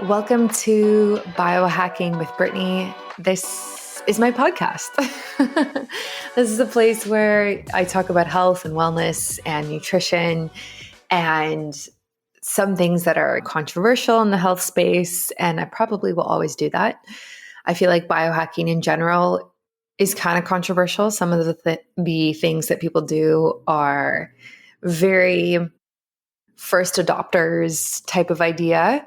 Welcome to Biohacking with Brittany. This is my podcast. This is a place where I talk about health and wellness and nutrition and some things that are controversial in the health space. And I probably will always do that. I feel like biohacking in general is kind of controversial. Some of the things that people do are very first adopters type of idea.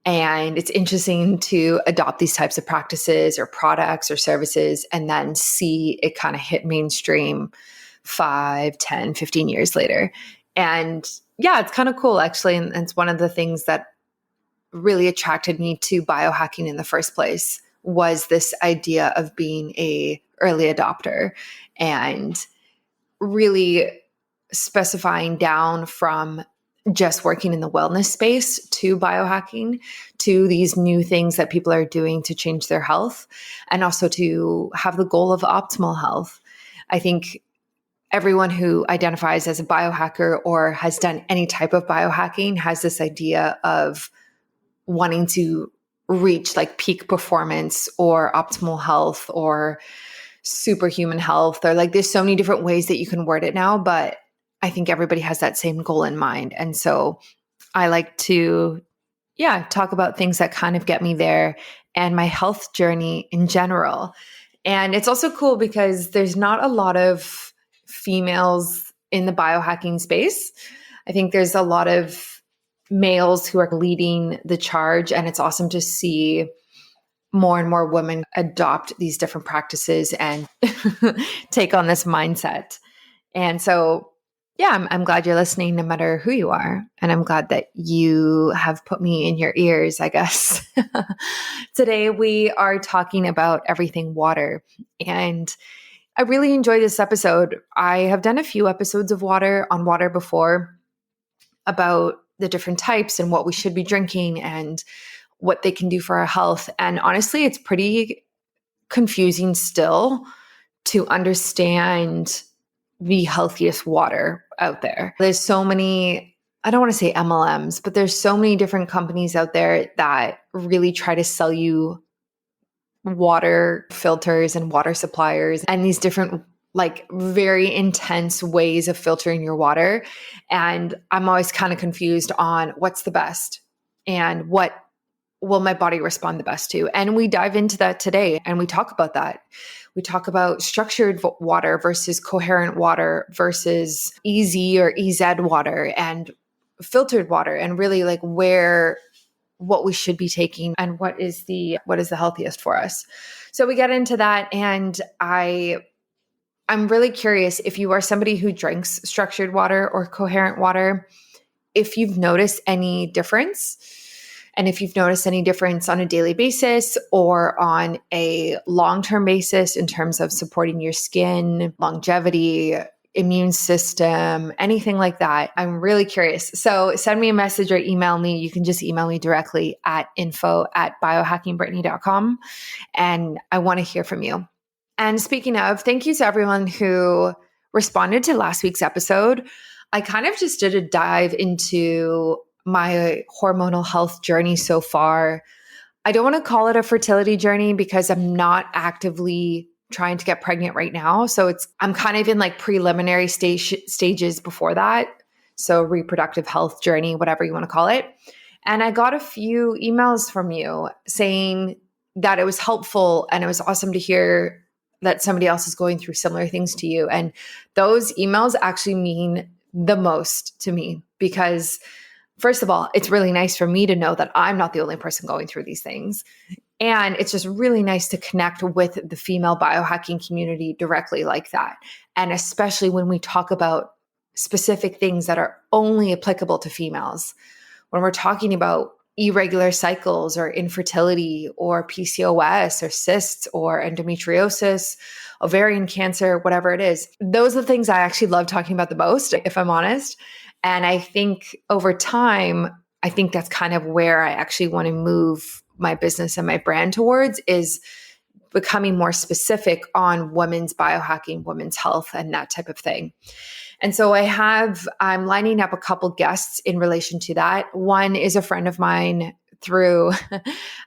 And it's interesting to adopt these types of practices or products or services and then see it kind of hit mainstream 5, 10, 15 years later. And yeah, it's kind of cool actually. And it's one of the things that really attracted me to biohacking in the first place was this idea of being a early adopter and really specifying down from just working in the wellness space to biohacking, to these new things that people are doing to change their health, and also to have the goal of optimal health. I think everyone who identifies as a biohacker or has done any type of biohacking has this idea of wanting to reach like peak performance or optimal health or superhuman health, or like there's so many different ways that you can word it now, but I think everybody has that same goal in mind. And so I like to, talk about things that kind of get me there and my health journey in general. And it's also cool because there's not a lot of females in the biohacking space. I think there's a lot of males who are leading the charge, and it's awesome to see more and more women adopt these different practices and take on this mindset. And so I'm glad you're listening no matter who you are. And I'm glad that you have put me in your ears, I guess. Today, we are talking about everything water. And I really enjoy this episode. I have done a few episodes of water before about the different types and what we should be drinking and what they can do for our health. And honestly, it's pretty confusing still to understand the healthiest water out there. There's so many, I don't want to say MLMs, but there's so many different companies out there that really try to sell you water filters and water suppliers and these different like very intense ways of filtering your water. And I'm always kind of confused on what's the best and what will my body respond the best to. And we dive into that today and we talk about that. We talk about structured water versus coherent water versus EZ or EZ water and filtered water, and really like what we should be taking and what is the healthiest for us. So we get into that, and I'm really curious if you are somebody who drinks structured water or coherent water, if you've noticed any difference. And if you've noticed any difference on a daily basis or on a long-term basis in terms of supporting your skin, longevity, immune system, anything like that, I'm really curious. So send me a message or email me. You can just email me directly at info@biohackingbrittany.com. And I want to hear from you. And speaking of, thank you to everyone who responded to last week's episode. I kind of just did a dive into my hormonal health journey so far. I don't want to call it a fertility journey because I'm not actively trying to get pregnant right now. So I'm kind of in like preliminary stages before that. So reproductive health journey, whatever you want to call it. And I got a few emails from you saying that it was helpful and it was awesome to hear that somebody else is going through similar things to you. And those emails actually mean the most to me because first of all, it's really nice for me to know that I'm not the only person going through these things. And it's just really nice to connect with the female biohacking community directly like that. And especially when we talk about specific things that are only applicable to females. When we're talking about irregular cycles or infertility or PCOS or cysts or endometriosis, ovarian cancer, whatever it is, those are the things I actually love talking about the most, if I'm honest. And I think over time, I think that's kind of where I actually want to move my business and my brand towards, is becoming more specific on women's biohacking, women's health, and that type of thing. And so I'm lining up a couple guests in relation to that. One is a friend of mine through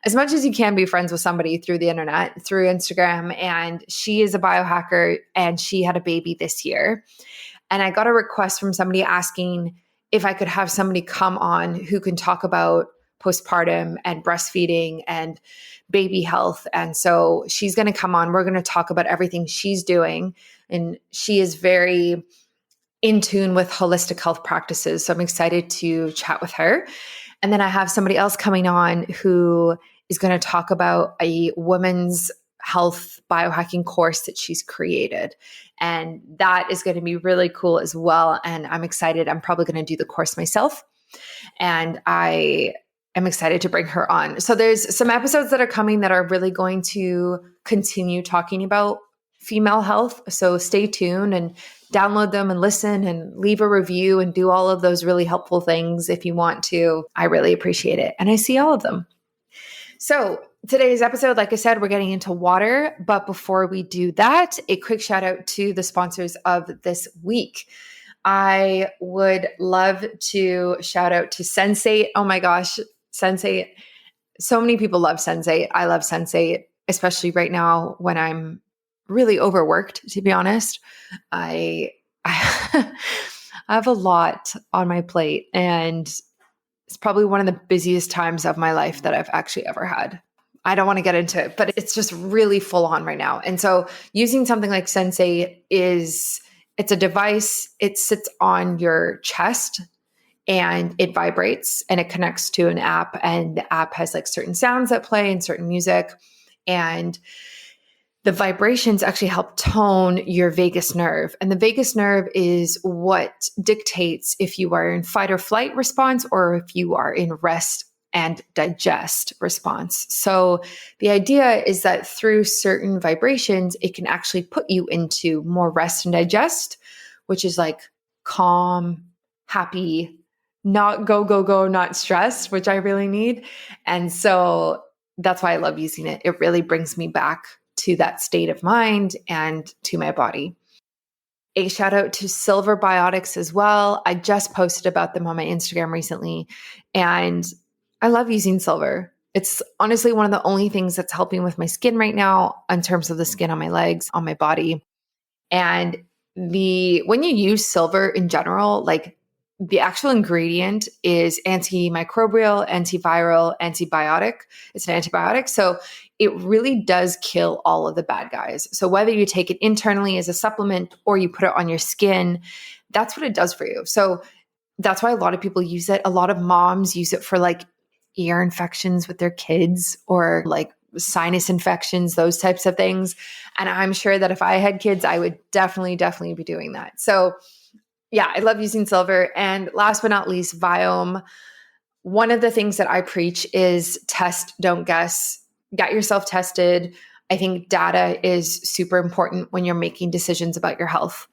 as much as you can be friends with somebody through the internet, through Instagram. And she is a biohacker and she had a baby this year. And I got a request from somebody asking if I could have somebody come on who can talk about postpartum and breastfeeding and baby health. And so she's going to come on. We're going to talk about everything she's doing. And she is very in tune with holistic health practices. So I'm excited to chat with her. And then I have somebody else coming on who is going to talk about a women's health biohacking course that she's created. And that is going to be really cool as well. And I'm excited. I'm probably going to do the course myself. And I am excited to bring her on. So there's some episodes that are coming that are really going to continue talking about female health. So stay tuned and download them and listen and leave a review and do all of those really helpful things if you want to. I really appreciate it. And I see all of them. So today's episode, like I said, we're getting into water. But before we do that, a quick shout out to the sponsors of this week. I would love to shout out to Sensate. Oh my gosh, Sensate. So many people love Sensate. I love Sensate, especially right now when I'm really overworked, to be honest. I have a lot on my plate, and it's probably one of the busiest times of my life that I've actually ever had. I don't want to get into it, but it's just really full on right now. And so using something like Sensate it's a device. It sits on your chest and it vibrates and it connects to an app, and the app has like certain sounds that play and certain music. And the vibrations actually help tone your vagus nerve. And the vagus nerve is what dictates if you are in fight or flight response or if you are in rest and digest response. So the idea is that through certain vibrations, it can actually put you into more rest and digest, which is like calm, happy, not go, go, go, not stressed, which I really need. And so that's why I love using it. It really brings me back to that state of mind and to my body. A shout out to Silver Biotics as well. I just posted about them on my Instagram recently, and I love using silver. It's honestly one of the only things that's helping with my skin right now in terms of the skin on my legs, on my body. And when you use silver in general, like the actual ingredient is antimicrobial, antiviral, antibiotic. It's an antibiotic. So it really does kill all of the bad guys. So whether you take it internally as a supplement or you put it on your skin, that's what it does for you. So that's why a lot of people use it. A lot of moms use it for like ear infections with their kids or like sinus infections, those types of things. And I'm sure that if I had kids, I would definitely be doing that. So yeah, I love using silver. And last but not least, Viome. One of the things that I preach is test, don't guess. Get yourself tested. I think data is super important when you're making decisions about your health.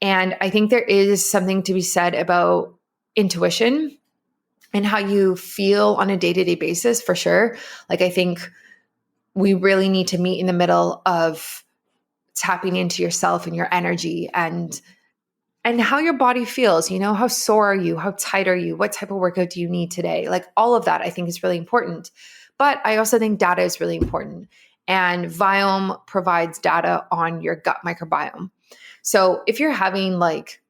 And I think there is something to be said about intuition and how you feel on a day-to-day basis, for sure. Like, I think we really need to meet in the middle of tapping into yourself and your energy and how your body feels. You know, how sore are you? How tight are you? What type of workout do you need today? Like, all of that I think is really important. But I also think data is really important. And Viome provides data on your gut microbiome. So if you're having like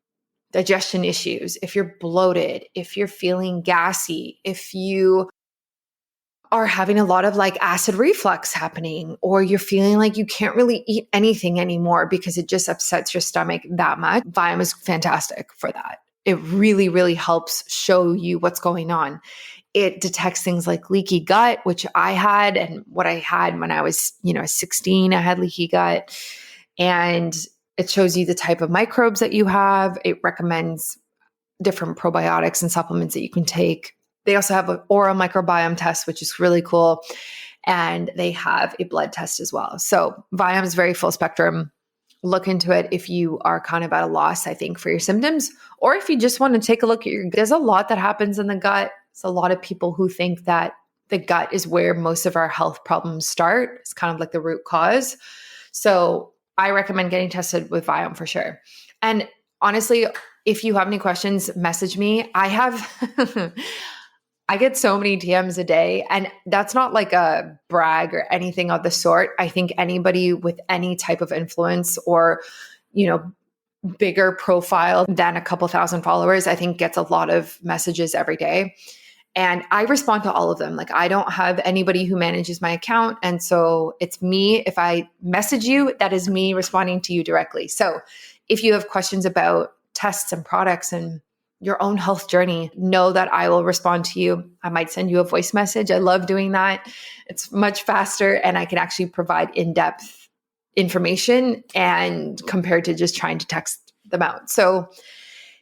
digestion issues, if you're bloated, if you're feeling gassy, if you are having a lot of like acid reflux happening, or you're feeling like you can't really eat anything anymore because it just upsets your stomach that much, Viome is fantastic for that. It really, really helps show you what's going on. It detects things like leaky gut, which I had, and what I had when I was, 16, I had leaky gut. And it shows you the type of microbes that you have. It recommends different probiotics and supplements that you can take. They also have an oral microbiome test, which is really cool. And they have a blood test as well. So Viome is very full spectrum. Look into it if you are kind of at a loss, I think, for your symptoms, or if you just want to take a look at there's a lot that happens in the gut. It's a lot of people who think that the gut is where most of our health problems start. It's kind of like the root cause. So I recommend getting tested with Viome for sure. And honestly, if you have any questions, message me. I have I get so many DMs a day, and that's not like a brag or anything of the sort. I think anybody with any type of influence or, you know, bigger profile than a couple thousand followers, I think gets a lot of messages every day. And I respond to all of them. Like, I don't have anybody who manages my account. And so it's me. If I message you, that is me responding to you directly. So if you have questions about tests and products and your own health journey, know that I will respond to you. I might send you a voice message. I love doing that. It's much faster and I can actually provide in-depth information and compared to just trying to text them out. So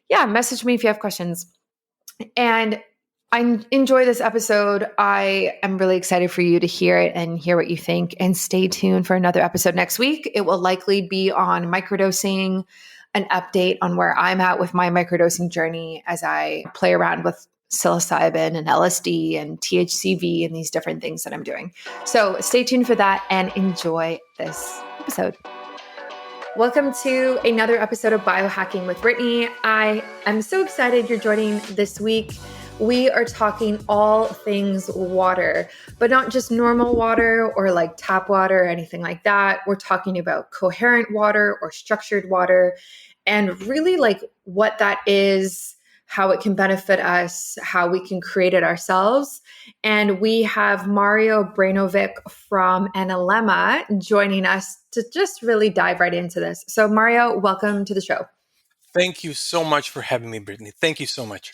yeah, message me if you have questions. And I enjoy this episode. I am really excited for you to hear it and hear what you think. And stay tuned for another episode next week. It will likely be on microdosing, an update on where I'm at with my microdosing journey as I play around with psilocybin and LSD and THCV and these different things that I'm doing. So stay tuned for that and enjoy this episode. Welcome to another episode of Biohacking with Brittany. I am so excited you're joining this week. We are talking all things water, but not just normal water or like tap water or anything like that. We're talking about coherent water or structured water and really like what that is, how it can benefit us, how we can create it ourselves. And we have Mario Brainovic from Analemma joining us to just really dive right into this. So Mario, welcome to the show. Thank you so much for having me, Brittany. Thank you so much.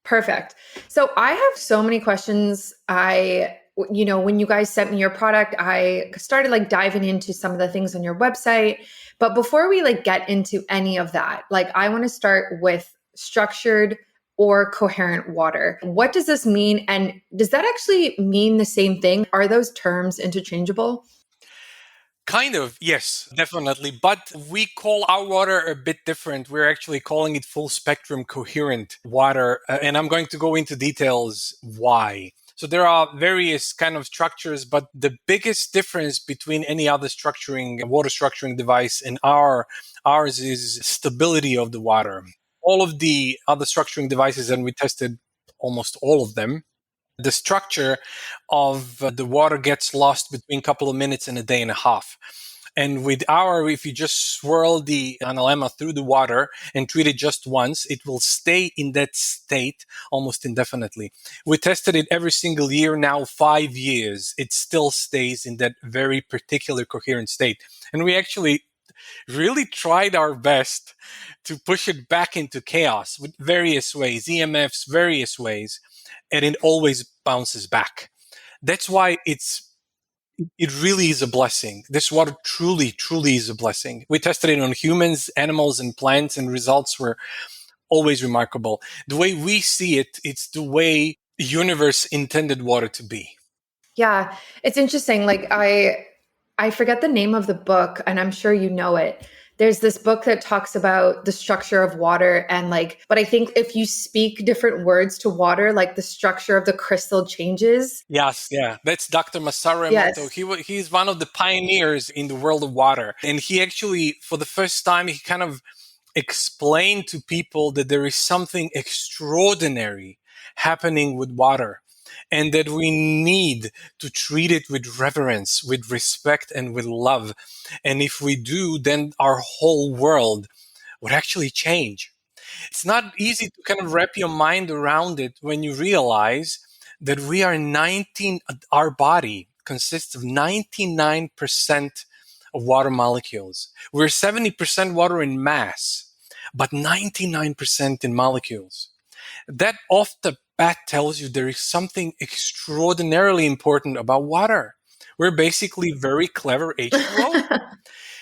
Perfect. So I have so many questions. When you guys sent me your product, I started like diving into some of the things on your website. But before we like get into any of that, like I want to start with structured or coherent water. What does this mean? And does that actually mean the same thing? Are those terms interchangeable? Kind of, yes, definitely. But we call our water a bit different. We're actually calling it full spectrum coherent water. And I'm going to go into details why. So there are various kind of structures, but the biggest difference between any other water structuring device and ours is stability of the water. All of the other structuring devices, and we tested almost all of them, the structure of the water gets lost between a couple of minutes and a day and a half. And with if you just swirl the Analemma through the water and treat it just once, it will stay in that state almost indefinitely. We tested it every single year now, 5 years. It still stays in that very particular coherent state. And we actually really tried our best to push it back into chaos with various ways, EMFs, various ways, and it always bounces back. That's why it really is a blessing. This water truly, truly is a blessing. We tested it on humans, animals, and plants, and results were always remarkable. The way we see it, it's the way the universe intended water to be. Yeah, it's interesting. Like I forget the name of the book, and I'm sure you know it. There's this book that talks about the structure of water and but I think if you speak different words to water, like the structure of the crystal changes. Yes, yeah. That's Dr. Masaru Emoto. Yes. He's one of the pioneers in the world of water. And he actually, for the first time, he kind of explained to people that there is something extraordinary happening with water and that we need to treat it with reverence, with respect, and with love. And if we do, then our whole world would actually change. It's not easy to kind of wrap your mind around it when you realize that our body consists of 99% of water molecules. We're 70% water in mass, but 99% in molecules. That off the bat tells you there is something extraordinarily important about water. We're basically very clever H2O.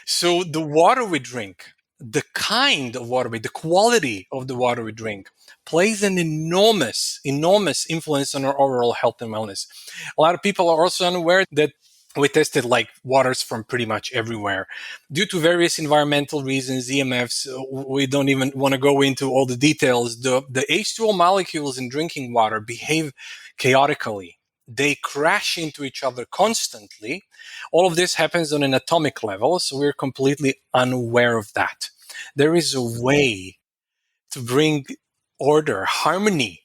So the water we drink, the kind of water the quality of the water we drink plays an enormous influence on our overall health and wellness. A lot of people are also unaware that we tested like waters from pretty much everywhere. Due to various environmental reasons, EMFs, we don't even want to go into all the details. The H2O molecules in drinking water behave chaotically. They crash into each other constantly. All of this happens on an atomic level, so we're completely unaware of that. There is a way to bring order, harmony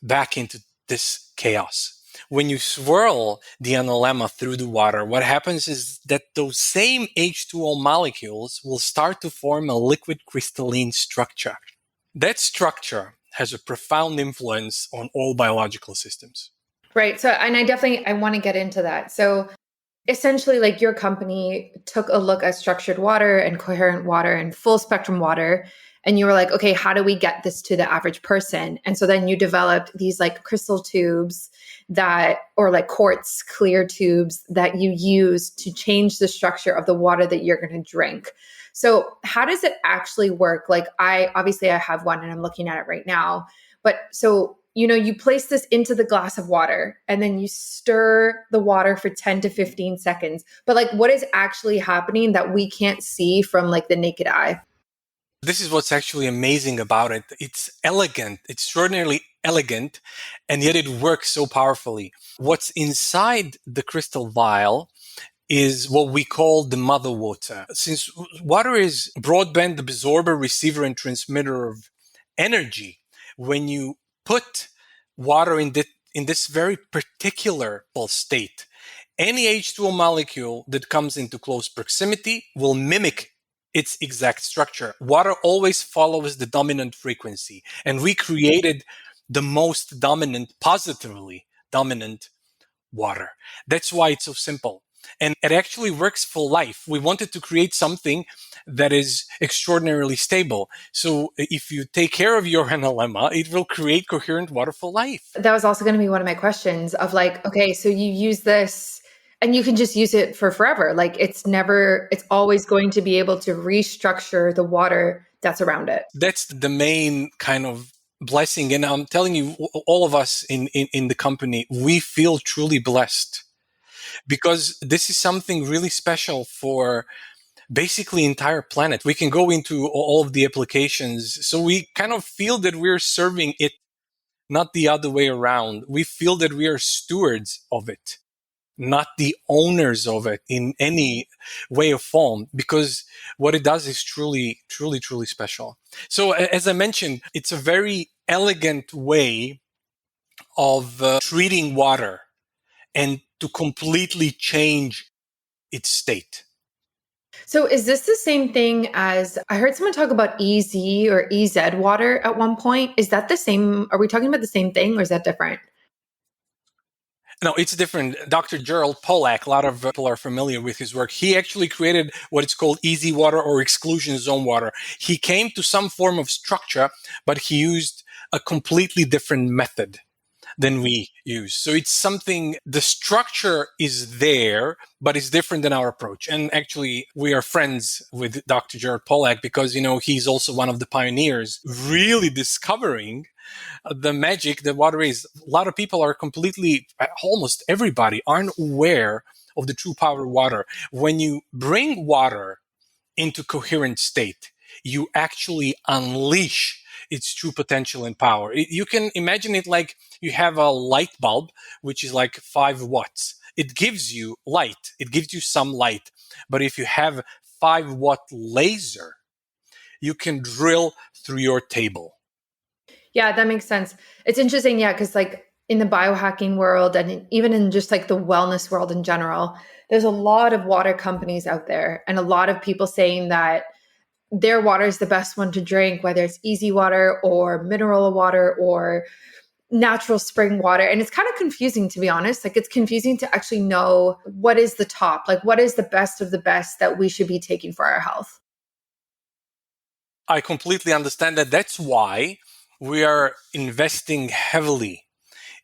back into this chaos. When you swirl the analemma through the water, what happens is that those same H2O molecules will start to form a liquid crystalline structure. That structure has a profound influence on all biological systems. Right. So, and I want to get into that. So, essentially, like your company took a look at structured water and coherent water and full spectrum water. And you were like, okay, how do we get this to the average person? And so then you developed these like crystal tubes that, or like quartz clear tubes that you use to change the structure of the water that you're going to drink. So, how does it actually work? Like, I have one and I'm looking at it right now. But so, you place this into the glass of water and then you stir the water for 10 to 15 seconds. But like, what is actually happening that we can't see from like the naked eye? This is what's actually amazing about it. It's elegant, extraordinarily elegant, and yet it works so powerfully. What's inside the crystal vial is what we call the mother water. Since water is broadband absorber, receiver, and transmitter of energy, when you put water in this very particular state, any H2O molecule that comes into close proximity will mimic its exact structure. Water always follows the dominant frequency, and we created the most dominant, positively dominant water. That's why it's so simple. And it actually works for life. We wanted to create something that is extraordinarily stable. So if you take care of your analemma, it will create coherent water for life. That was also going to be one of my questions of like, okay, so you use this and you can just use it for forever. Like it's always going to be able to restructure the water that's around it. That's the main kind of blessing. And I'm telling you, all of us in the company, we feel truly blessed because this is something really special for basically entire planet. We can go into all of the applications. So we kind of feel that we're serving it, not the other way around. We feel that we are stewards of it, not the owners of it in any way or form, because what it does is truly, truly, truly special. So as I mentioned, it's a very elegant way of treating water and to completely change its state. So is this the same thing as I heard someone talk about EZ or EZ water at one point? Is that the same? Are we talking about the same thing or is that different? No, it's different. Dr. Gerald Pollack, a lot of people are familiar with his work. He actually created what is called easy water or exclusion zone water. He came to some form of structure, but he used a completely different method than we use. So it's something, the structure is there, but it's different than our approach. And actually, we are friends with Dr. Gerald Pollack because, he's also one of the pioneers really discovering the magic that water is. A lot of people are almost everybody aren't aware of the true power of water. When you bring water into coherent state, you actually unleash its true potential and power. You can imagine it like you have a light bulb, which is like 5 watts. It gives you light. It gives you some light. But if you have 5-watt laser, you can drill through your table. Yeah, that makes sense. It's interesting. Yeah. Cause like in the biohacking world and even in just like the wellness world in general, there's a lot of water companies out there and a lot of people saying that their water is the best one to drink, whether it's easy water or mineral water or natural spring water. And it's kind of confusing, to be honest. Like it's confusing to actually know what is the top, like what is the best of the best that we should be taking for our health. I completely understand that. That's why we are investing heavily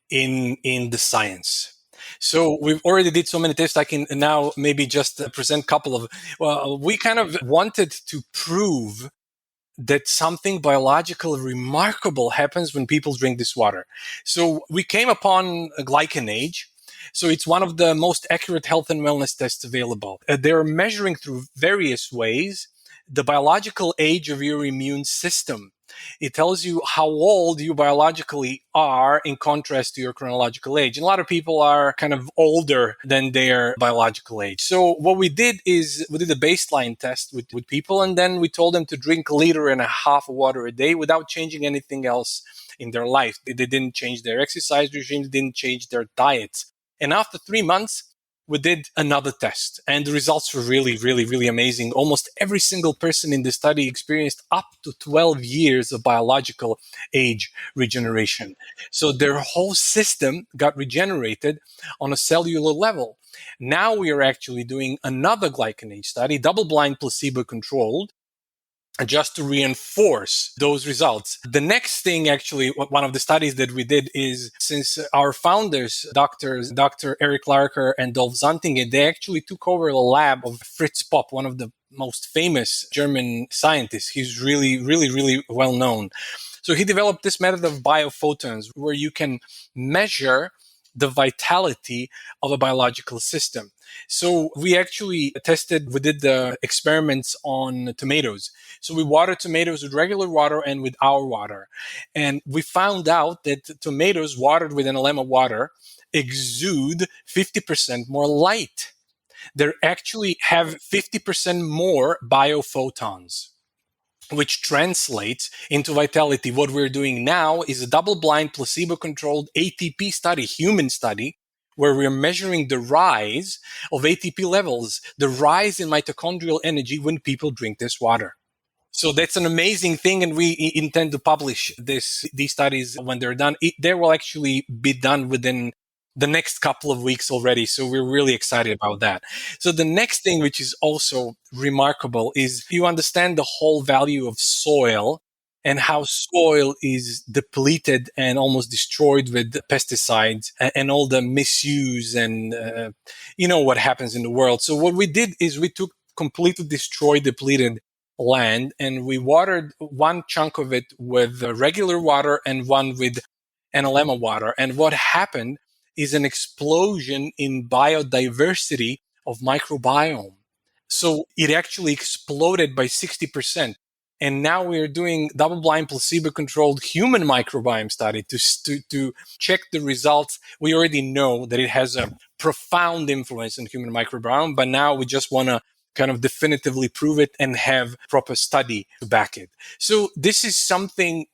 in the science. So we've already did so many tests. I can now maybe just present a couple of. Well, we kind of wanted to prove that something biological remarkable happens when people drink this water. So we came upon a glycan age. So it's one of the most accurate health and wellness tests available. They're measuring through various ways the biological age of your immune system. It tells you how old you biologically are in contrast to your chronological age. And a lot of people are kind of older than their biological age. So what we did is we did a baseline test with people, and then we told them to drink 1.5 liters of water a day without changing anything else in their life. They didn't change their exercise regime, they didn't change their diets. And after 3 months, we did another test, and the results were really, really, really amazing. Almost every single person in the study experienced up to 12 years of biological age regeneration. So their whole system got regenerated on a cellular level. Now we are actually doing another glycan age study, double-blind, placebo-controlled, just to reinforce those results. The next thing, actually, one of the studies that we did is, since our founders, Dr. Eric Larker and Dolph Zantingen, they actually took over the lab of Fritz Popp, one of the most famous German scientists. He's really, really, really well known. So he developed this method of biophotons where you can measure the vitality of a biological system. So we did the experiments on tomatoes. So we watered tomatoes with regular water and with our water. And we found out that tomatoes watered with Analemma water exude 50% more light. They actually have 50% more biophotons, which translates into vitality. What we're doing now is a double-blind, placebo-controlled ATP study, human study, where we're measuring the rise of ATP levels, the rise in mitochondrial energy when people drink this water. So that's an amazing thing, and we intend to publish these studies when they're done. They will actually be done within the next couple of weeks already. So we're really excited about that. So the next thing, which is also remarkable, is you understand the whole value of soil and how soil is depleted and almost destroyed with pesticides and all the misuse and what happens in the world. So what we did is we took completely destroyed, depleted land, and we watered one chunk of it with regular water and one with Analemma water. And what happened is an explosion in biodiversity of microbiome. So it actually exploded by 60%. And now we're doing double-blind, placebo-controlled human microbiome study to check the results. We already know that it has a profound influence on human microbiome, but now we just want to kind of definitively prove it and have proper study to back it. So this is something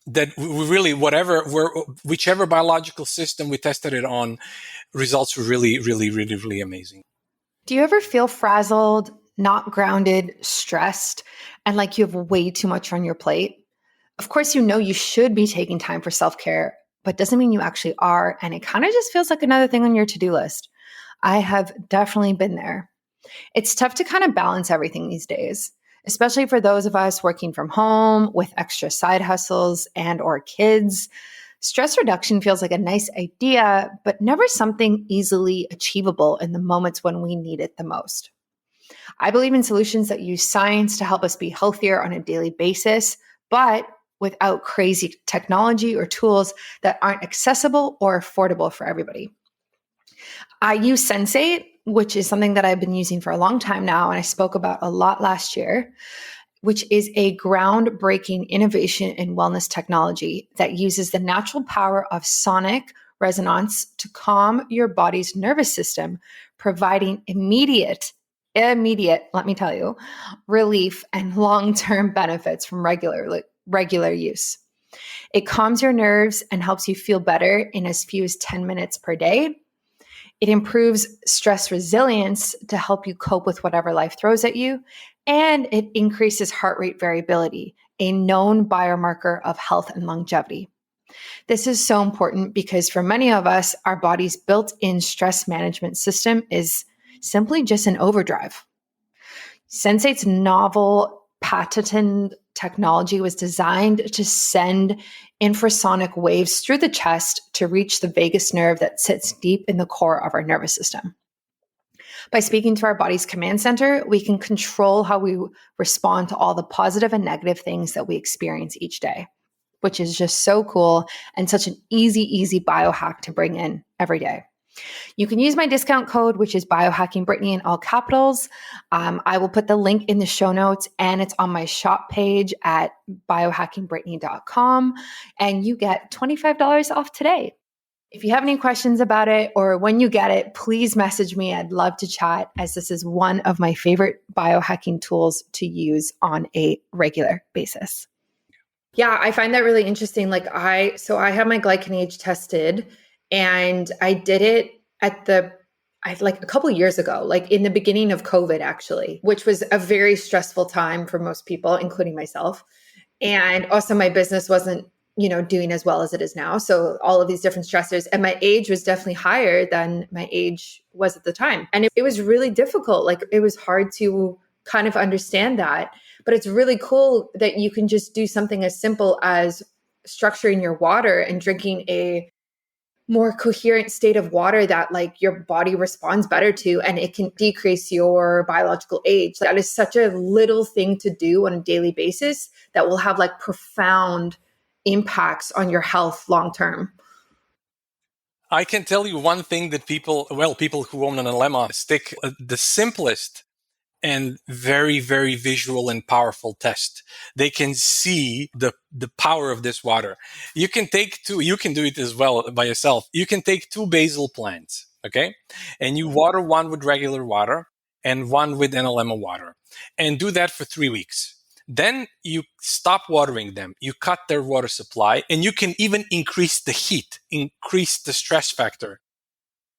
that we really, whichever biological system we tested it on, results were really, really, really, really amazing. Do you ever feel frazzled, not grounded, stressed, and like you have way too much on your plate? Of course, you should be taking time for self-care, but doesn't mean you actually are. And it kind of just feels like another thing on your to-do list. I have definitely been there. It's tough to kind of balance everything these days, especially for those of us working from home with extra side hustles and or kids. Stress reduction feels like a nice idea, but never something easily achievable in the moments when we need it the most. I believe in solutions that use science to help us be healthier on a daily basis, but without crazy technology or tools that aren't accessible or affordable for everybody. I use Sensate, which is something that I've been using for a long time now, and I spoke about a lot last year, which is a groundbreaking innovation in wellness technology that uses the natural power of sonic resonance to calm your body's nervous system, providing immediate, let me tell you, relief and long-term benefits from regular use. It calms your nerves and helps you feel better in as few as 10 minutes per day. It improves stress resilience to help you cope with whatever life throws at you. And it increases heart rate variability, a known biomarker of health and longevity. This is so important because for many of us, our body's built-in stress management system is simply just an overdrive. Sensate's novel patented technology was designed to send infrasonic waves through the chest to reach the vagus nerve that sits deep in the core of our nervous system. By speaking to our body's command center, we can control how we respond to all the positive and negative things that we experience each day, which is just so cool and such an easy biohack to bring in every day. You can use my discount code, which is biohackingbrittany in all capitals. I will put the link in the show notes, and it's on my shop page at biohackingbrittany.com, and you get $25 off today. If you have any questions about it or when you get it, please message me. I'd love to chat, as this is one of my favorite biohacking tools to use on a regular basis. Yeah, I find that really interesting. So I have my glycanage tested, and I did it at like a couple of years ago, like in the beginning of COVID, actually, which was a very stressful time for most people, including myself. And also my business wasn't, doing as well as it is now. So all of these different stressors, and my age was definitely higher than my age was at the time. And it was really difficult. Like it was hard to kind of understand that. But it's really cool that you can just do something as simple as structuring your water and drinking a more coherent state of water that like your body responds better to, and it can decrease your biological age. That is such a little thing to do on a daily basis that will have like profound impacts on your health long term. I can tell you one thing that people who own an Analemma stick the simplest and very, very visual and powerful test. They can see the power of this water. You can you can do it as well by yourself. You can take two basil plants, okay? And you water one with regular water and one with Analemma water, and do that for 3 weeks. Then you stop watering them. You cut their water supply, and you can even increase the heat, increase the stress factor.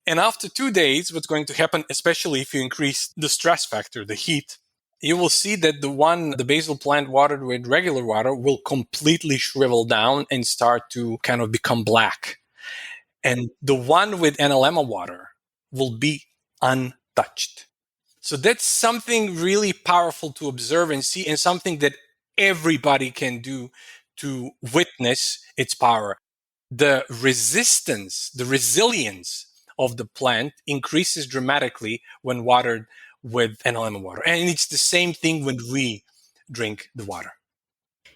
And after 2 days, what's going to happen, especially if you increase the stress factor, the heat, you will see that the basil plant watered with regular water will completely shrivel down and start to kind of become black. And the one with Analemma water will be untouched. So that's something really powerful to observe and see, and something that everybody can do to witness its power. The resistance, the resilience of the plant increases dramatically when watered with Analemma water. And it's the same thing when we drink the water.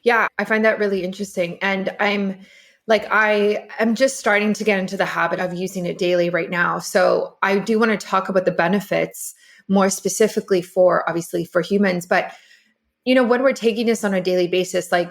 Yeah, I find that really interesting. And I am just starting to get into the habit of using it daily right now. So I do want to talk about the benefits more specifically for obviously for humans. But when we're taking this on a daily basis, like,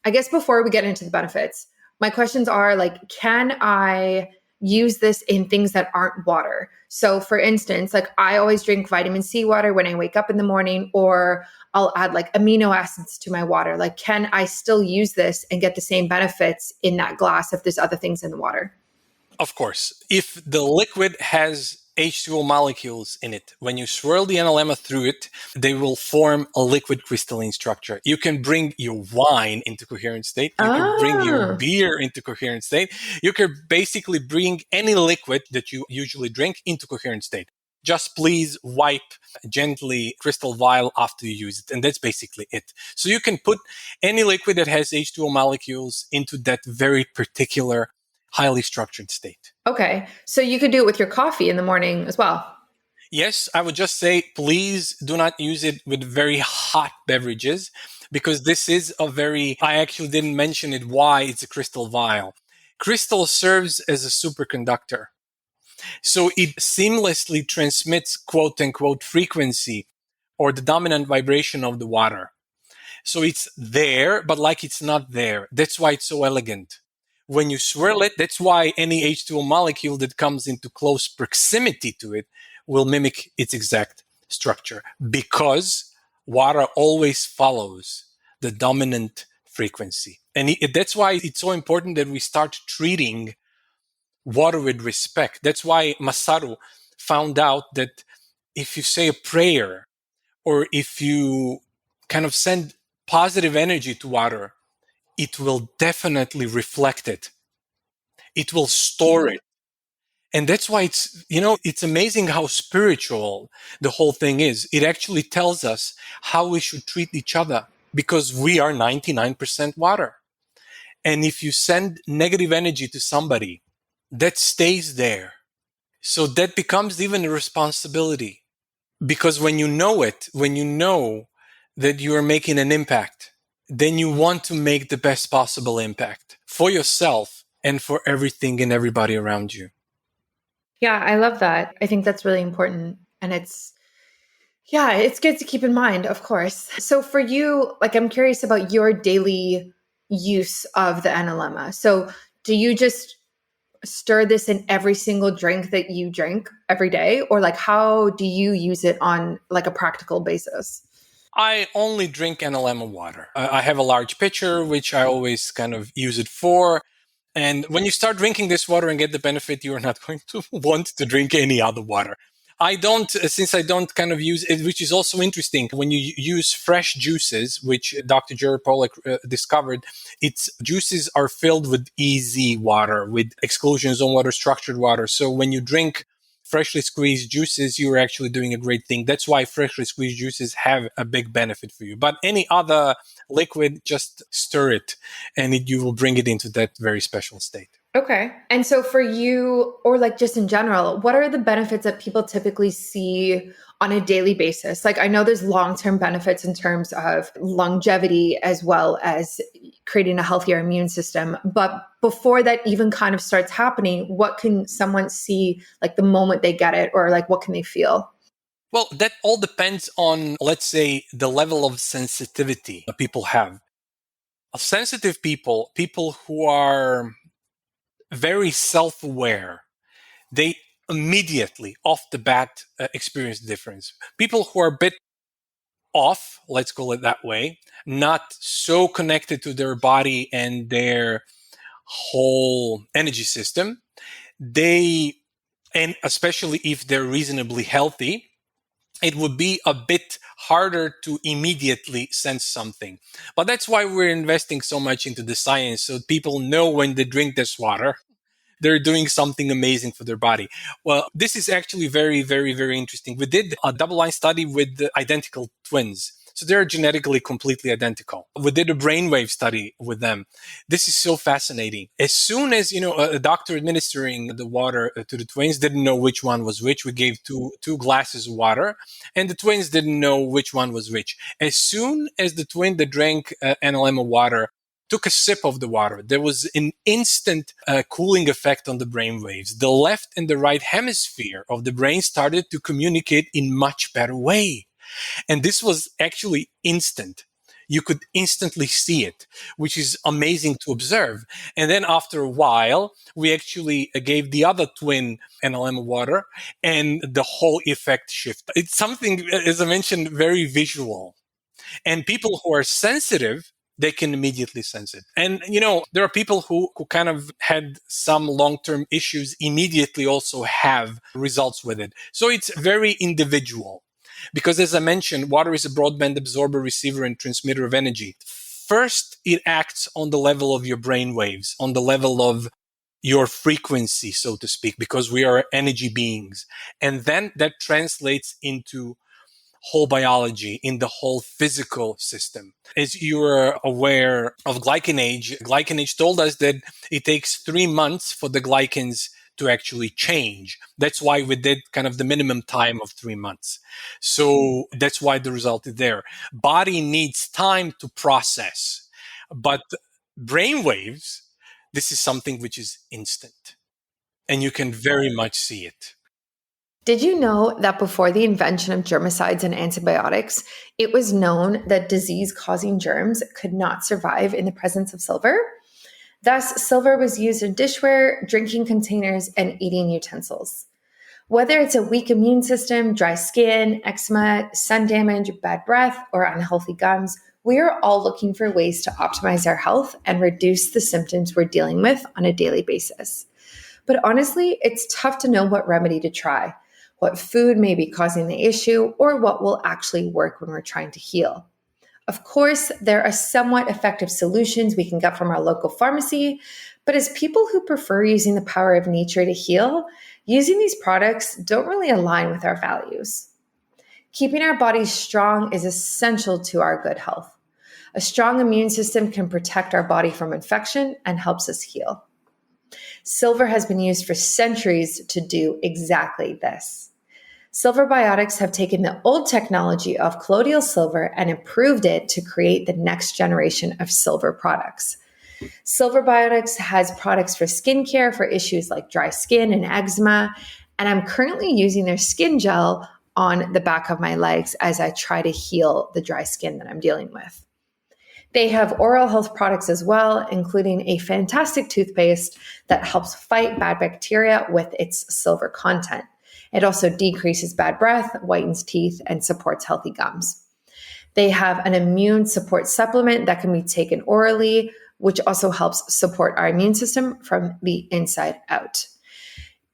I guess before we get into the benefits, my questions are like, can I use this in things that aren't water? So, for instance, like I always drink vitamin C water when I wake up in the morning, or I'll add like amino acids to my water. Like, can I still use this and get the same benefits in that glass if there's other things in the water? Of course, if the liquid has H2O molecules in it, when you swirl the analemma through it, they will form a liquid crystalline structure. You can bring your wine into coherent state. You can bring your Ah, beer into coherent state. You can basically bring any liquid that you usually drink into coherent state. Just please wipe gently crystal vial after you use it. And that's basically it. So you can put any liquid that has H2O molecules into that very particular highly structured state. okay. So you could do it with your coffee in the morning as well. Yes, I would just say please do not use it with very hot beverages, because this is I actually didn't mention it, why it's a crystal vial. Crystal serves as a superconductor. So it seamlessly transmits quote unquote frequency or the dominant vibration of the water. So it's there, but like it's not there. That's why it's so elegant. When you swirl it, that's why any H2O molecule that comes into close proximity to it will mimic its exact structure, because water always follows the dominant frequency. And that's why it's so important that we start treating water with respect. That's why Masaru found out that if you say a prayer, or if you kind of send positive energy to water, it will definitely reflect it. It will store it. And that's why it's amazing how spiritual the whole thing is. It actually tells us how we should treat each other, because we are 99% water. And if you send negative energy to somebody, that stays there. So that becomes even a responsibility. Because when you know that you are making an impact, then you want to make the best possible impact for yourself and for everything and everybody around you. Yeah, I love that. I think that's really important. And it's good to keep in mind, of course. So for you, like, I'm curious about your daily use of the analemma. So do you just stir this in every single drink that you drink every day? Or like, how do you use it on like a practical basis? I only drink Analemma water. I have a large pitcher, which I always kind of use it for. And when you start drinking this water and get the benefit, you are not going to want to drink any other water. I don't, since I don't kind of use it, which is also interesting. When you use fresh juices, which Dr. Jared Pollack discovered, its juices are filled with easy water, with exclusion zone water, structured water. So when you drink freshly squeezed juices, you're actually doing a great thing. That's why freshly squeezed juices have a big benefit for you. But any other liquid, just stir it and you will bring it into that very special state. Okay. And so for you, or like just in general, what are the benefits that people typically see on a daily basis? Like I know there's long-term benefits in terms of longevity as well as creating a healthier immune system. But before that even kind of starts happening, what can someone see like the moment they get it, or like what can they feel? Well, that all depends on, let's say, the level of sensitivity that people have. Sensitive people who are very self-aware, they immediately off the bat experience the difference. People who are a bit off, let's call it that way, not so connected to their body and their whole energy system, they, and especially if they're reasonably healthy, it would be a bit harder to immediately sense something. But that's why we're investing so much into the science, so people know when they drink this water, they're doing something amazing for their body. Well, this is actually very, very, very interesting. We did a double-blind study with the identical twins. So they're genetically completely identical. We did a brainwave study with them. This is so fascinating. As soon as, a doctor administering the water to the twins didn't know which one was which, we gave two glasses of water, and the twins didn't know which one was which. As soon as the twin that drank Analemma water took a sip of the water, there was an instant cooling effect on the brain waves. The left and the right hemisphere of the brain started to communicate in much better way. And this was actually instant. You could instantly see it, which is amazing to observe. And then after a while, we actually gave the other twin Analemma water, and the whole effect shifted. It's something, as I mentioned, very visual. And people who are sensitive, they can immediately sense it. And, there are people who kind of had some long-term issues, immediately also have results with it. So it's very individual. Because as I mentioned, water is a broadband absorber, receiver, and transmitter of energy. First, it acts on the level of your brain waves, on the level of your frequency, so to speak, because we are energy beings. And then that translates into whole biology, in the whole physical system. As you are aware of glycan age told us that it takes 3 months for the glycans to actually change. That's why we did kind of the minimum time of 3 months. So that's why the result is there. Body needs time to process, but brainwaves, this is something which is instant, and you can very much see it. Did you know that before the invention of germicides and antibiotics, it was known that disease-causing germs could not survive in the presence of silver? Thus, silver was used in dishware, drinking containers, and eating utensils. Whether it's a weak immune system, dry skin, eczema, sun damage, bad breath, or unhealthy gums, we are all looking for ways to optimize our health and reduce the symptoms we're dealing with on a daily basis. But honestly, it's tough to know what remedy to try, what food may be causing the issue, or what will actually work when we're trying to heal. Of course, there are somewhat effective solutions we can get from our local pharmacy, but as people who prefer using the power of nature to heal, using these products don't really align with our values. Keeping our bodies strong is essential to our good health. A strong immune system can protect our body from infection and helps us heal. Silver has been used for centuries to do exactly this. Silver Biotics have taken the old technology of colloidal silver and improved it to create the next generation of silver products. Silver Biotics has products for skincare for issues like dry skin and eczema, and I'm currently using their skin gel on the back of my legs as I try to heal the dry skin that I'm dealing with. They have oral health products as well, including a fantastic toothpaste that helps fight bad bacteria with its silver content. It also decreases bad breath, whitens teeth, and supports healthy gums. They have an immune support supplement that can be taken orally, which also helps support our immune system from the inside out.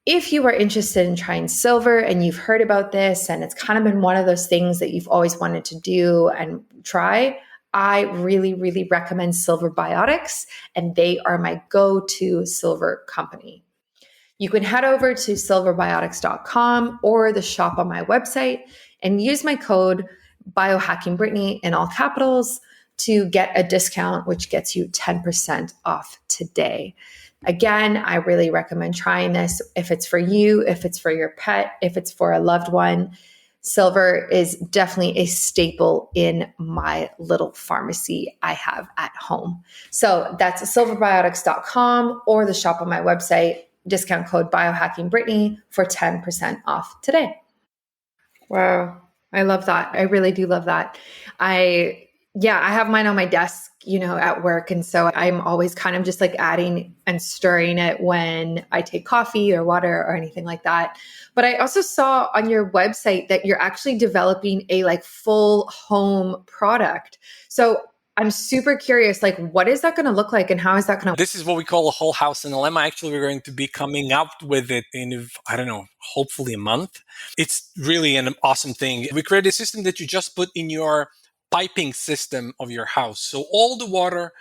If you are interested in trying silver and you've heard about this and it's kind of been one of those things that you've always wanted to do and try, I really, really recommend Silver Biotics, and they are my go-to silver company. You can head over to silverbiotics.com or the shop on my website and use my code biohackingbrittany in all capitals to get a discount, which gets you 10% off today. Again, I really recommend trying this if it's for you, if it's for your pet, if it's for a loved one. Silver is definitely a staple in my little pharmacy I have at home. So that's silverbiotics.com or the shop on my website, discount code biohackingbrittany for 10% off today. Wow. I love that. I really do love that. I have mine on my desk, at work. And so I'm always kind of just like adding and stirring it when I take coffee or water or anything like that. But I also saw on your website that you're actually developing a like full home product. So I'm super curious, like, what is that going to look like and how is that going to? This is what we call a whole house Analemma. Actually, we're going to be coming out with it in, I don't know, hopefully a month. It's really an awesome thing. We create a system that you just put in your piping system of your house. So all the water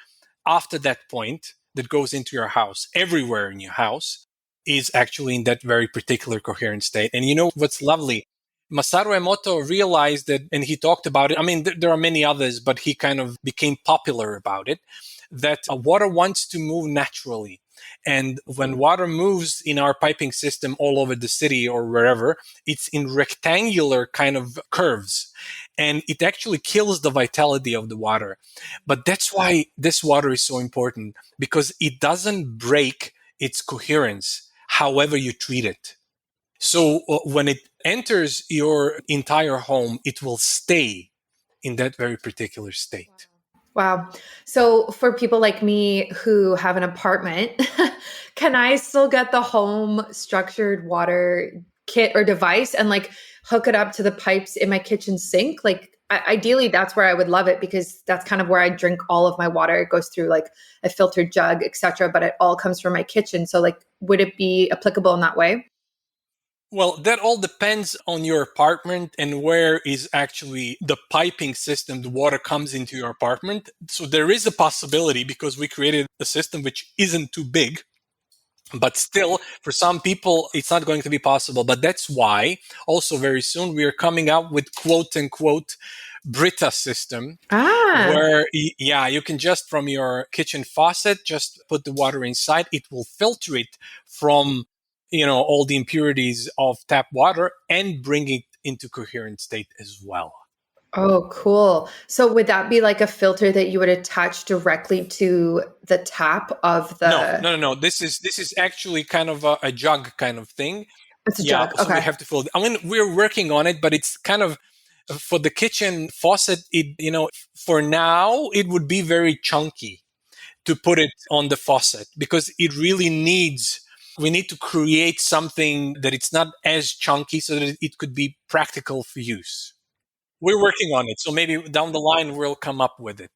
after that point that goes into your house, everywhere in your house, is actually in that very particular coherent state. And you know what's lovely? Masaru Emoto realized that, and he talked about it. I mean, there are many others, but he kind of became popular about it, that water wants to move naturally. And when water moves in our piping system all over the city or wherever, it's in rectangular kind of curves. And it actually kills the vitality of the water. But that's why this water is so important, because it doesn't break its coherence, however you treat it. So when it enters your entire home, it will stay in that very particular state. Wow. So for people like me who have an apartment, can I still get the home structured water kit or device and like hook it up to the pipes in my kitchen sink? Like ideally that's where I would love it, because that's kind of where I drink all of my water. It goes through like a filtered jug, etc., but it all comes from my kitchen. So like, would it be applicable in that way? Well, that all depends on your apartment and where is actually the piping system, the water comes into your apartment. So there is a possibility, because we created a system which isn't too big, but still, for some people, it's not going to be possible. But that's why also very soon we are coming out with quote unquote Brita system, where you can just from your kitchen faucet, just put the water inside. It will filter it from, all the impurities of tap water and bring it into coherent state as well. Oh, cool. So would that be like a filter that you would attach directly to the tap of the? No. This is actually kind of a jug kind of thing. It's a Yeah, jug. so we Okay. have to fill it. I mean, we're working on it, but it's kind of for the kitchen faucet. For now, it would be very chunky to put it on the faucet, because it really needs. We need to create something that it's not as chunky so that it could be practical for use. We're working on it, so maybe down the line we'll come up with it.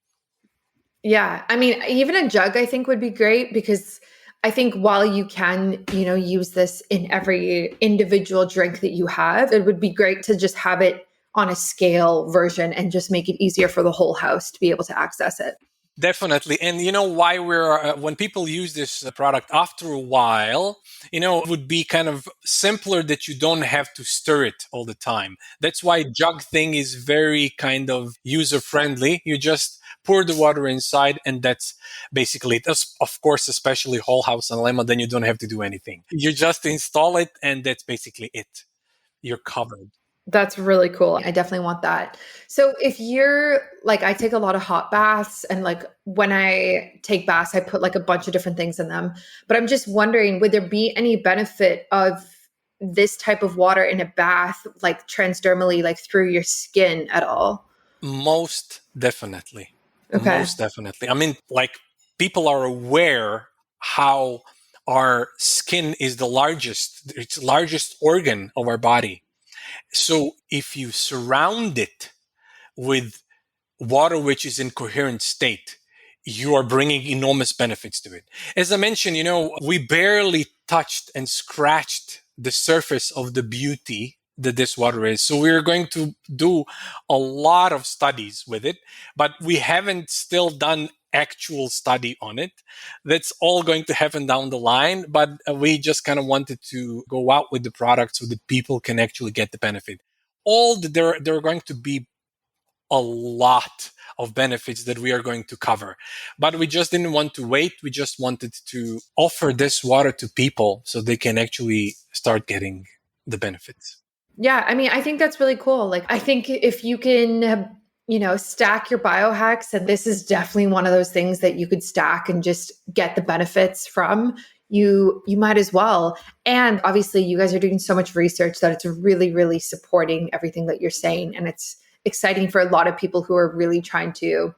Yeah. I mean, even a jug I think would be great, because I think while you can, use this in every individual drink that you have, it would be great to just have it on a scale version and just make it easier for the whole house to be able to access it. Definitely. And you know why when people use this product after a while, it would be kind of simpler that you don't have to stir it all the time. That's why jug thing is very kind of user friendly. You just pour the water inside and that's basically it. Of course, especially whole house and lemon, then you don't have to do anything. You just install it and that's basically it. You're covered. That's really cool. I definitely want that. So if you're like, I take a lot of hot baths, and like when I take baths, I put like a bunch of different things in them. But I'm just wondering, would there be any benefit of this type of water in a bath, like transdermally, like through your skin at all? Most definitely. Okay. Most definitely. I mean, like people are aware how our skin is it's the largest organ of our body. So if you surround it with water which is in coherent state, you are bringing enormous benefits to it. As I mentioned, we barely touched and scratched the surface of the beauty that this water is. So we're going to do a lot of studies with it, but we haven't still done actual study on it. That's all going to happen down the line, but we just kind of wanted to go out with the product so that people can actually get the benefit. There are going to be a lot of benefits that we are going to cover. But we just didn't want to wait. We just wanted to offer this water to people so they can actually start getting the benefits. Yeah, I mean, I think that's really cool. Like, I think if you can, stack your biohacks, and this is definitely one of those things that you could stack and just get the benefits from, you might as well. And obviously, you guys are doing so much research that it's really, really supporting everything that you're saying. And it's exciting for a lot of people who are really trying to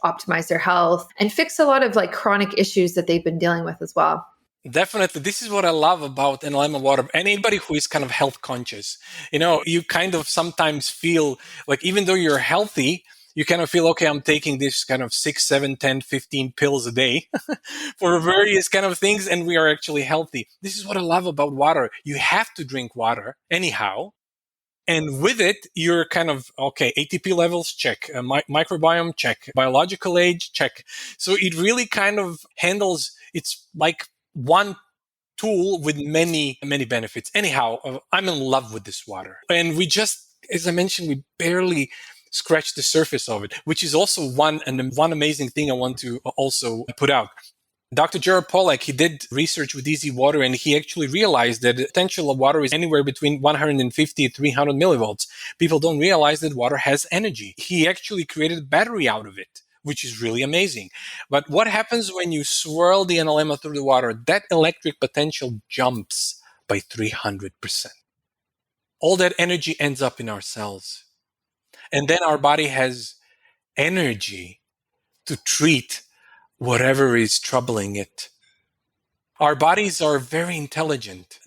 optimize their health and fix a lot of like chronic issues that they've been dealing with as well. Definitely. This is what I love about Analemma water. Anybody who is kind of health conscious, you kind of sometimes feel like even though you're healthy, you kind of feel, okay, I'm taking this kind of 6, 7, 10, 15 pills a day for various kind of things, and we are actually healthy. This is what I love about water. You have to drink water anyhow. And with it, you're kind of, okay, ATP levels, check. Microbiome, check. Biological age, check. So it really kind of handles, it's like one tool with many, many benefits. Anyhow, I'm in love with this water. And we just, as I mentioned, we barely scratched the surface of it, which is also one amazing thing I want to also put out. Dr. Jared Pollack, he did research with easy water, and he actually realized that the potential of water is anywhere between 150 to 300 millivolts. People don't realize that water has energy. He actually created a battery out of it, which is really amazing. But what happens when you swirl the Analemma through the water? That electric potential jumps by 300%. All that energy ends up in our cells. And then our body has energy to treat whatever is troubling it. Our bodies are very intelligent.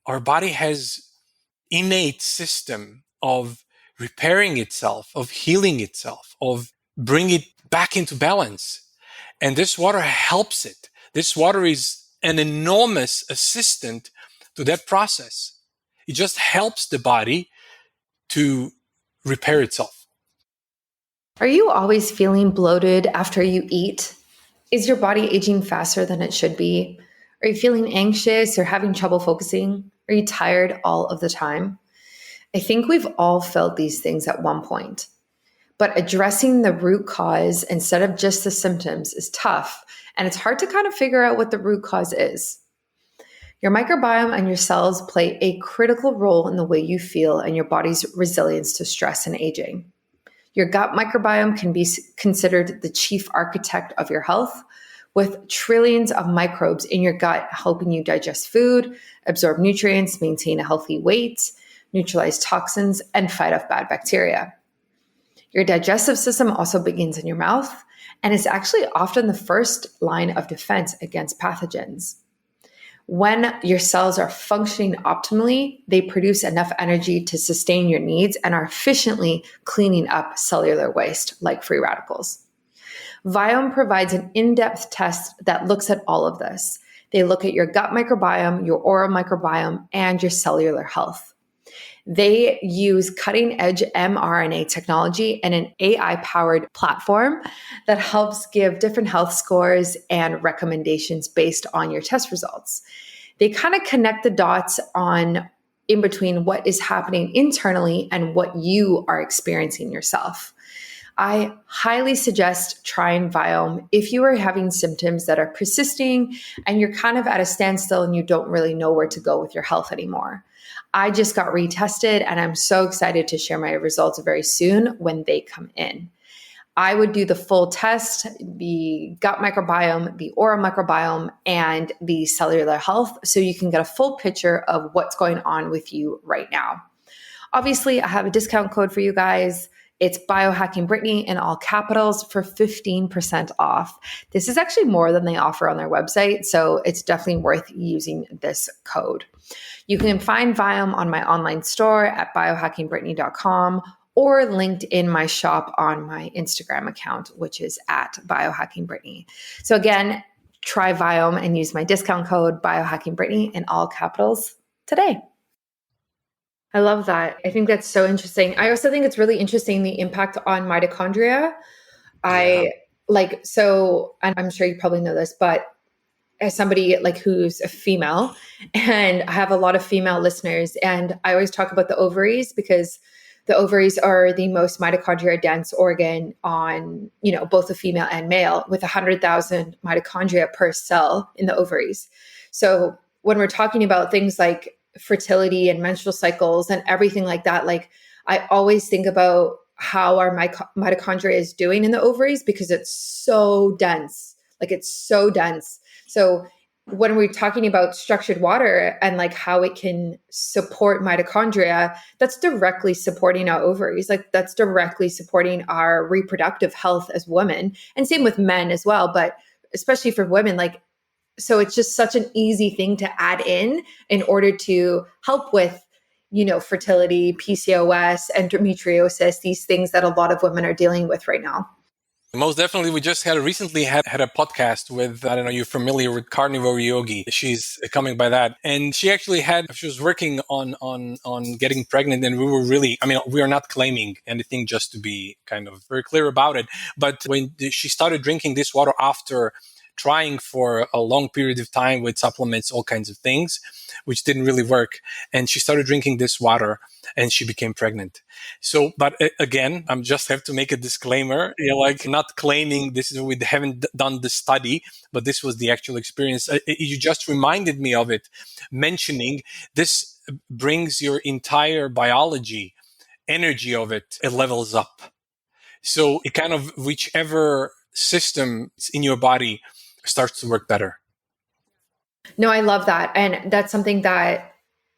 Our body has innate system of repairing itself, of healing itself, of bringing it back into balance. And this water helps it. This water is an enormous assistant to that process. It just helps the body to repair itself. Are you always feeling bloated after you eat? Is your body aging faster than it should be? Are you feeling anxious or having trouble focusing? Are you tired all of the time? I think we've all felt these things at one point. But addressing the root cause instead of just the symptoms is tough, and it's hard to kind of figure out what the root cause is. Your microbiome and your cells play a critical role in the way you feel and your body's resilience to stress and aging. Your gut microbiome can be considered the chief architect of your health, with trillions of microbes in your gut helping you digest food, absorb nutrients, maintain a healthy weight, neutralize toxins, and fight off bad bacteria. Your digestive system also begins in your mouth and is actually often the first line of defense against pathogens. When your cells are functioning optimally, they produce enough energy to sustain your needs and are efficiently cleaning up cellular waste like free radicals. Viome provides an in-depth test that looks at all of this. They look at your gut microbiome, your oral microbiome, and your cellular health. They use cutting-edge mRNA technology and an AI-powered platform that helps give different health scores and recommendations based on your test results. They kind of connect the dots on in between what is happening internally and what you are experiencing yourself. I highly suggest trying Viome if you are having symptoms that are persisting and you're kind of at a standstill and you don't really know where to go with your health anymore. I just got retested and I'm so excited to share my results very soon when they come in. I would do the full test, the gut microbiome, the oral microbiome, and the cellular health so you can get a full picture of what's going on with you right now. Obviously, I have a discount code for you guys. It's Biohacking Brittany in all capitals for 15% off. This is actually more than they offer on their website, so it's definitely worth using this code. You can find Viome on my online store at biohackingbrittany.com or linked in my shop on my Instagram account, which is at biohackingbrittany. So again, try Viome and use my discount code biohackingbrittany in all capitals today. I love that. I think that's so interesting. I also think it's really interesting the impact on mitochondria. Yeah. And I'm sure you probably know this, but as somebody like who's a female, and I have a lot of female listeners, and I always talk about the ovaries because the ovaries are the most mitochondria dense organ on, both a female and male, with 100,000 mitochondria per cell in the ovaries. So when we're talking about things like fertility and menstrual cycles and everything like that, like I always think about how our mitochondria is doing in the ovaries because it's so dense. Like it's so dense. So when we're talking about structured water and like how it can support mitochondria, that's directly supporting our ovaries. Like that's directly supporting our reproductive health as women, and same with men as well. But especially for women, so it's just such an easy thing to add in order to help with, fertility, PCOS, endometriosis, these things that a lot of women are dealing with right now. Most definitely. We just recently had a podcast with, I don't know, you're familiar with Carnivore Yogi. She's coming by that. And she was working on getting pregnant. And we were really, we are not claiming anything, just to be kind of very clear about it. But when she started drinking this water after trying for a long period of time with supplements, all kinds of things, which didn't really work. And she started drinking this water and she became pregnant. So, but again, I'm just have to make a disclaimer. Not claiming this is, we haven't done the study, but this was the actual experience. You just reminded me of it, mentioning this brings your entire biology, energy of it levels up. So it kind of, whichever system in your body starts to work better. No, I love that. And that's something that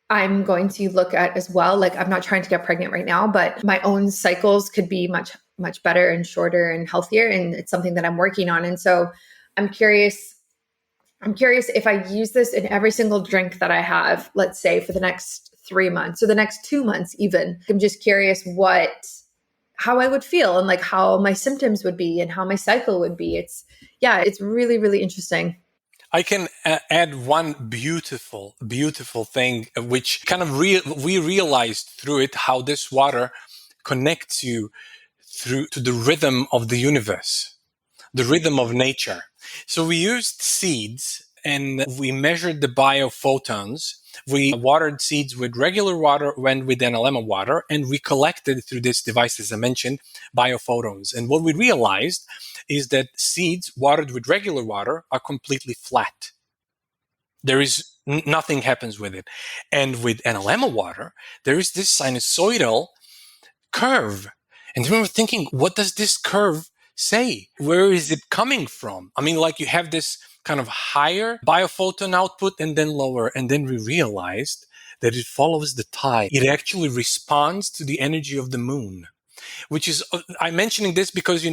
I'm going to look at as well. Like I'm not trying to get pregnant right now, but my own cycles could be much, much better and shorter and healthier. And it's something that I'm working on. And so I'm curious if I use this in every single drink that I have, let's say for the next 3 months or the next 2 months, even. I'm just curious how I would feel and like how my symptoms would be and how my cycle would be. It's really, really interesting. I can add one beautiful, beautiful thing, which kind of we realized through it, how this water connects you to the rhythm of the universe, the rhythm of nature. So we used seeds and we measured the biophotons. We watered seeds with regular water and with Analemma water, and we collected through this device, as I mentioned, biophotons. And what we realized is that seeds watered with regular water are completely flat. There is nothing happens with it. And with Analemma water, there is this sinusoidal curve. And we were thinking, what does this curve say? Where is it coming from? You have this kind of higher biophoton output and then lower. And then we realized that it follows the tide. It actually responds to the energy of the moon. Which is, I'm mentioning this because,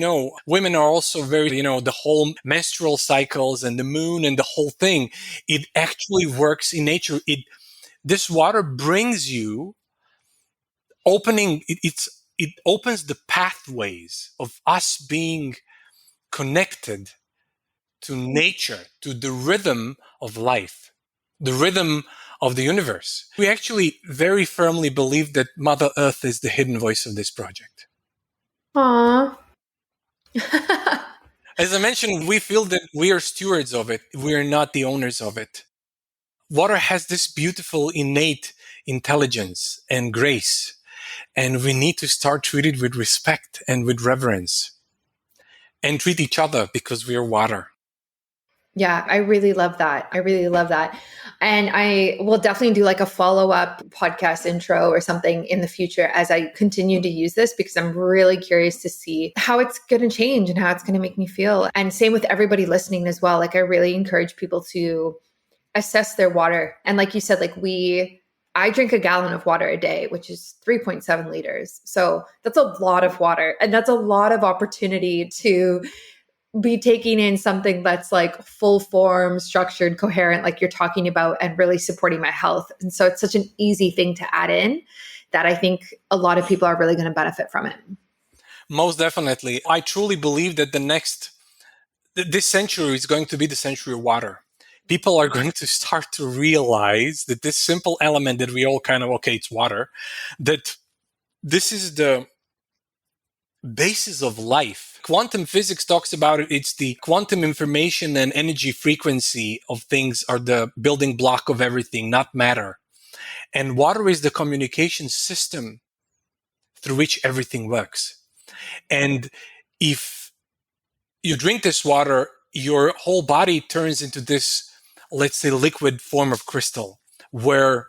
women are also very, the whole menstrual cycles and the moon and the whole thing. It actually works in nature. This water brings you it opens the pathways of us being connected to nature, to the rhythm of life, the rhythm of the universe. We actually very firmly believe that Mother Earth is the hidden voice of this project. Aww. As I mentioned, we feel that we are stewards of it. We are not the owners of it. Water has this beautiful innate intelligence and grace, and we need to start treating it with respect and with reverence and treat each other because we are water. Yeah, I really love that. And I will definitely do like a follow-up podcast intro or something in the future as I continue to use this, because I'm really curious to see how it's going to change and how it's going to make me feel. And same with everybody listening as well. Like I really encourage people to assess their water. And like you said, I drink a gallon of water a day, which is 3.7 liters. So that's a lot of water. And that's a lot of opportunity to be taking in something that's like full form, structured, coherent, like you're talking about, and really supporting my health. And so it's such an easy thing to add in that I think a lot of people are really going to benefit from it. Most definitely. I truly believe that this century is going to be the century of water. People are going to start to realize that this simple element that we all kind of, okay, it's water, that this is the basis of life. Quantum physics talks about it. It's the quantum information and energy frequency of things are the building block of everything, not matter. And water is the communication system through which everything works. And if you drink this water, your whole body turns into this, let's say, liquid form of crystal, where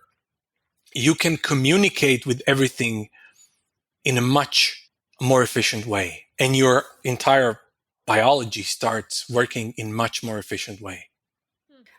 you can communicate with everything in a much more efficient way. And your entire biology starts working in much more efficient way.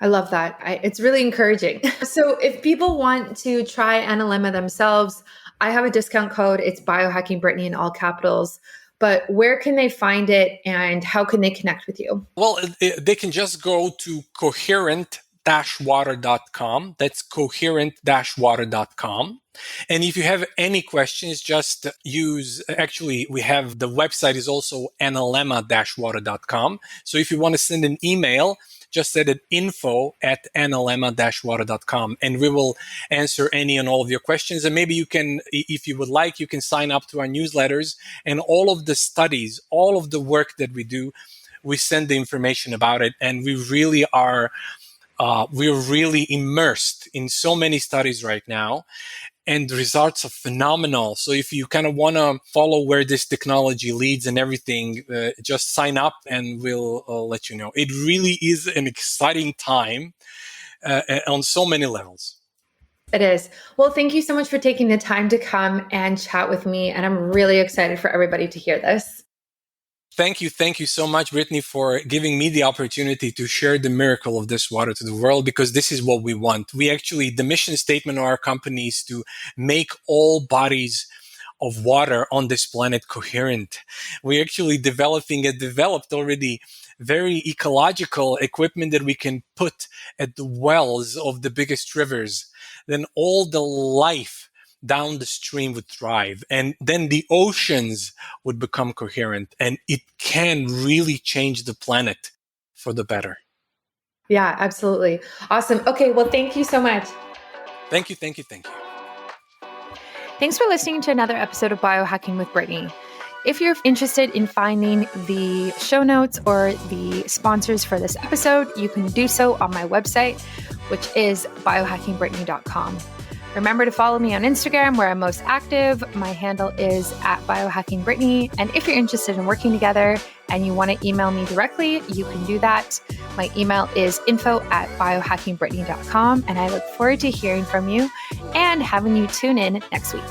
I love that. It's really encouraging. So if people want to try Analemma themselves, I have a discount code. It's Biohacking Brittany in all capitals. But where can they find it and how can they connect with you? Well, they can just go to coherent-water.com. That's coherent-water.com. And if you have any questions, just actually, we have the website is also analemma-water.com. So if you want to send an email, just send it info@analemma-water.com, and we will answer any and all of your questions. And maybe you can, if you would like, you can sign up to our newsletters, and all of the studies, all of the work that we do, we send the information about it. And we really are, we're really immersed in so many studies right now. And the results are phenomenal. So if you kind of want to follow where this technology leads and everything, just sign up and we'll let you know. It really is an exciting time on so many levels. It is. Well, thank you so much for taking the time to come and chat with me. And I'm really excited for everybody to hear this. Thank you so much, Brittany, for giving me the opportunity to share the miracle of this water to the world, because this is what we want. The mission statement of our company is to make all bodies of water on this planet coherent. We're actually developed already very ecological equipment that we can put at the wells of the biggest rivers. Then all the life down the stream would thrive, and then the oceans would become coherent, and it can really change the planet for the better. Yeah, absolutely. Awesome. Okay, well, thank you so much. Thank you. Thanks for listening to another episode of Biohacking with Brittany. If you're interested in finding the show notes or the sponsors for this episode, you can do so on my website, which is biohackingbrittany.com. Remember to follow me on Instagram, where I'm most active. My handle is @biohackingbrittany. And if you're interested in working together and you want to email me directly, you can do that. My email is info@biohackingbrittany.com. And I look forward to hearing from you and having you tune in next week.